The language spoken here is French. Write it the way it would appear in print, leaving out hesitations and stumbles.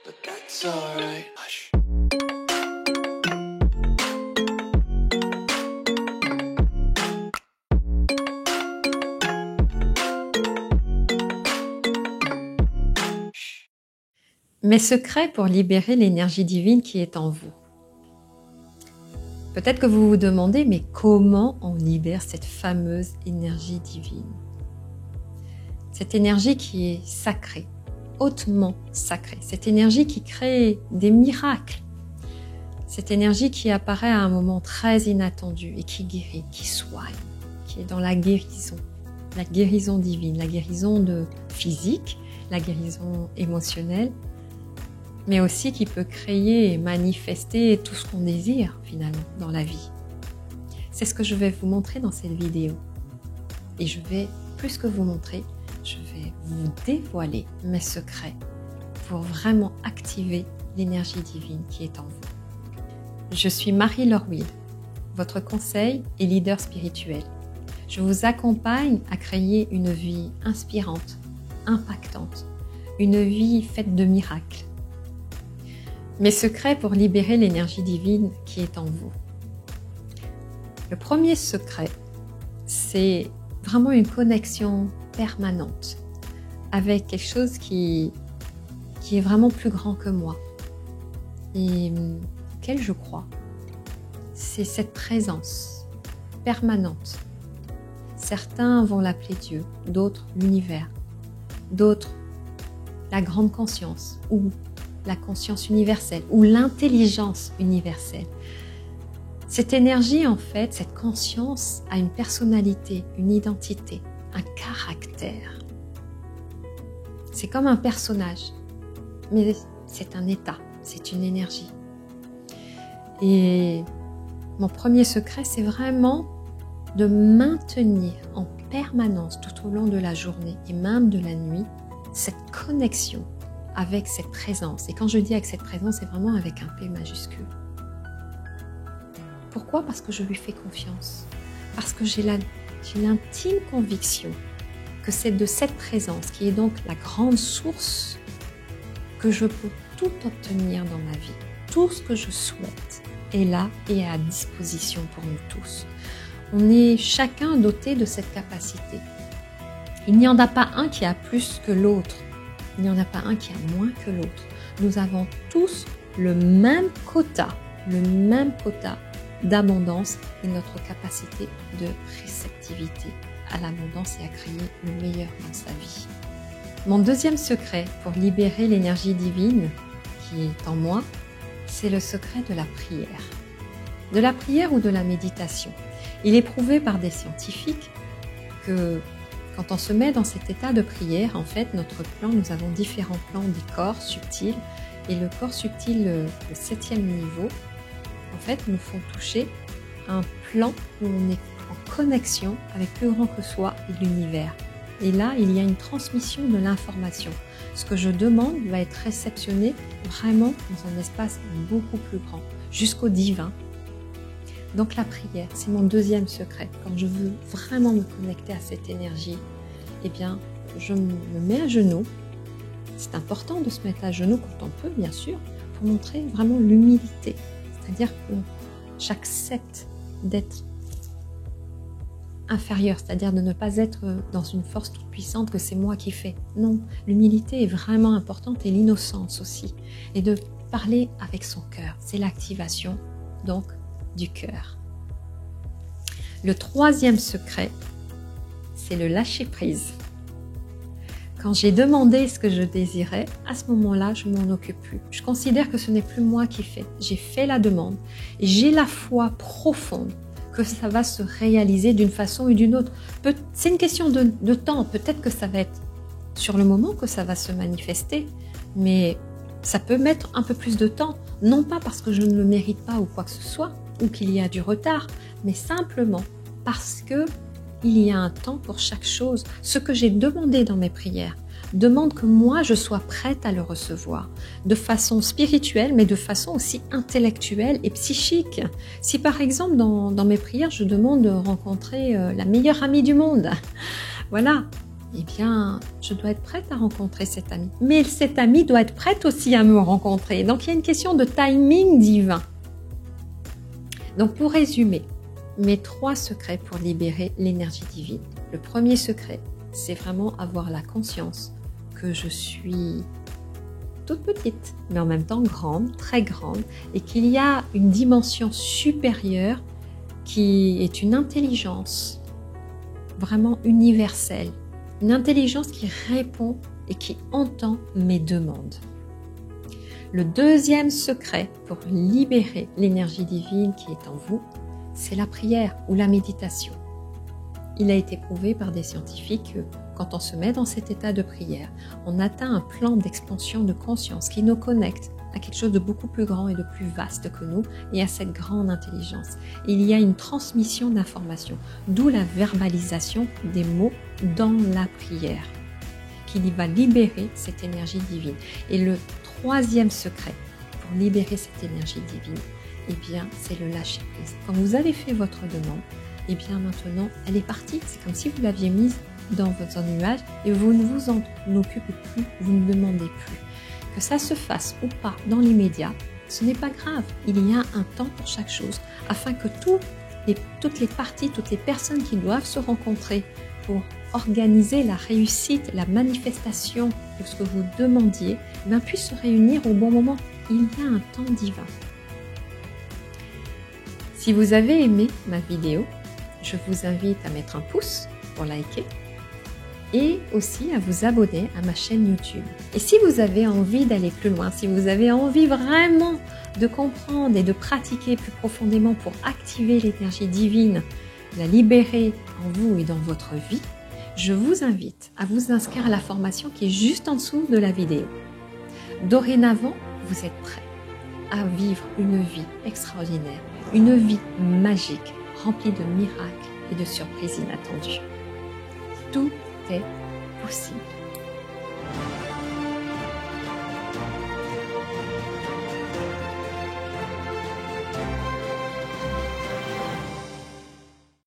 but that's alright. Hush. Mes secrets pour libérer l'énergie divine qui est en vous. Peut-être que vous vous demandez, mais comment on libère cette fameuse énergie divine? Cette énergie qui est sacrée, hautement sacrée. Cette énergie qui crée des miracles. Cette énergie qui apparaît à un moment très inattendu et qui guérit, qui soigne, qui est dans la guérison divine, la guérison physique, la guérison émotionnelle, mais aussi qui peut créer et manifester tout ce qu'on désire finalement dans la vie. C'est ce que je vais vous montrer dans cette vidéo. Et je vais, plus que vous montrer, je vais vous dévoiler mes secrets pour vraiment activer l'énergie divine qui est en vous. Je suis Marie-Laure Will, votre conseil et leader spirituel. Je vous accompagne à créer une vie inspirante, impactante, une vie faite de miracles. Mes secrets pour libérer l'énergie divine qui est en vous. Le premier secret, c'est vraiment une connexion permanente avec quelque chose qui est vraiment plus grand que moi et auquel je crois. C'est cette présence permanente. Certains vont l'appeler Dieu, d'autres l'univers, d'autres la grande conscience ou la conscience universelle ou l'intelligence universelle. Cette énergie, en fait, cette conscience a une personnalité, une identité, un caractère. C'est comme un personnage, mais c'est un état, c'est une énergie. Et mon premier secret, c'est vraiment de maintenir en permanence tout au long de la journée et même de la nuit cette connexion avec cette présence. Et quand je dis avec cette présence, c'est vraiment avec un P majuscule. Pourquoi? Parce que je lui fais confiance. Parce que j'ai l'intime conviction que c'est de cette présence, qui est donc la grande source, que je peux tout obtenir dans ma vie. Tout ce que je souhaite est là et à disposition pour nous tous. On est chacun doté de cette capacité. Il n'y en a pas un qui a plus que l'autre. Il n'y en a pas un qui a moins que l'autre. Nous avons tous le même quota d'abondance et notre capacité de réceptivité à l'abondance et à créer le meilleur dans sa vie. Mon deuxième secret pour libérer l'énergie divine qui est en moi, c'est le secret de la prière. De la prière ou de la méditation. Il est prouvé par des scientifiques que quand on se met dans cet état de prière, en fait, notre plan, nous avons différents plans des corps subtils. Et le corps subtil, le 7e niveau, en fait, nous font toucher un plan où on est en connexion avec plus grand que soi et l'univers. Et là, il y a une transmission de l'information. Ce que je demande va être réceptionné vraiment dans un espace beaucoup plus grand, jusqu'au divin. Donc la prière, c'est mon deuxième secret. Quand je veux vraiment me connecter à cette énergie, eh bien, je me mets à genoux. C'est important de se mettre à genoux quand on peut, bien sûr, pour montrer vraiment l'humilité. C'est-à-dire que j'accepte d'être inférieur, c'est-à-dire de ne pas être dans une force toute puissante que c'est moi qui fais. Non, l'humilité est vraiment importante et l'innocence aussi. Et de parler avec son cœur, c'est l'activation, donc, du cœur. Le troisième secret, c'est le lâcher-prise. Quand j'ai demandé ce que je désirais, à ce moment-là, je ne m'en occupe plus. Je considère que ce n'est plus moi qui fais. J'ai fait la demande et j'ai la foi profonde que ça va se réaliser d'une façon ou d'une autre. C'est une question de temps. Peut-être que ça va être sur le moment que ça va se manifester, mais ça peut mettre un peu plus de temps. Non pas parce que je ne le mérite pas ou quoi que ce soit, ou qu'il y a du retard, mais simplement parce que il y a un temps pour chaque chose. Ce que j'ai demandé dans mes prières demande que moi, je sois prête à le recevoir de façon spirituelle, mais de façon aussi intellectuelle et psychique. Si par exemple, dans mes prières, je demande de rencontrer la meilleure amie du monde, voilà, eh bien, je dois être prête à rencontrer cette amie. Mais cette amie doit être prête aussi à me rencontrer. Donc, il y a une question de timing divin. Donc, pour résumer, mes 3 secrets pour libérer l'énergie divine. Le premier secret, c'est vraiment avoir la conscience que je suis toute petite, mais en même temps grande, très grande, et qu'il y a une dimension supérieure qui est une intelligence vraiment universelle, une intelligence qui répond et qui entend mes demandes. Le deuxième secret pour libérer l'énergie divine qui est en vous, c'est la prière ou la méditation. Il a été prouvé par des scientifiques que quand on se met dans cet état de prière, on atteint un plan d'expansion de conscience qui nous connecte à quelque chose de beaucoup plus grand et de plus vaste que nous et à cette grande intelligence. Il y a une transmission d'informations, d'où la verbalisation des mots dans la prière, qui va libérer cette énergie divine. Et le troisième secret pour libérer cette énergie divine, eh bien, c'est le lâcher prise. Quand vous avez fait votre demande, eh bien maintenant, elle est partie. C'est comme si vous l'aviez mise dans votre nuage et vous ne vous en occupez plus, vous ne demandez plus. Que ça se fasse ou pas dans l'immédiat, ce n'est pas grave. Il y a un temps pour chaque chose afin que toutes les parties, toutes les personnes qui doivent se rencontrer pour organiser la réussite, la manifestation de ce que vous demandiez, puissent se réunir au bon moment. Il y a un temps divin. Si vous avez aimé ma vidéo, je vous invite à mettre un pouce pour liker et aussi à vous abonner à ma chaîne YouTube. Et si vous avez envie d'aller plus loin, si vous avez envie vraiment de comprendre et de pratiquer plus profondément pour activer l'énergie divine, la libérer en vous et dans votre vie, je vous invite à vous inscrire à la formation qui est juste en dessous de la vidéo. Dorénavant, vous êtes prêts à vivre une vie extraordinaire, une vie magique, remplie de miracles et de surprises inattendues. Tout est possible.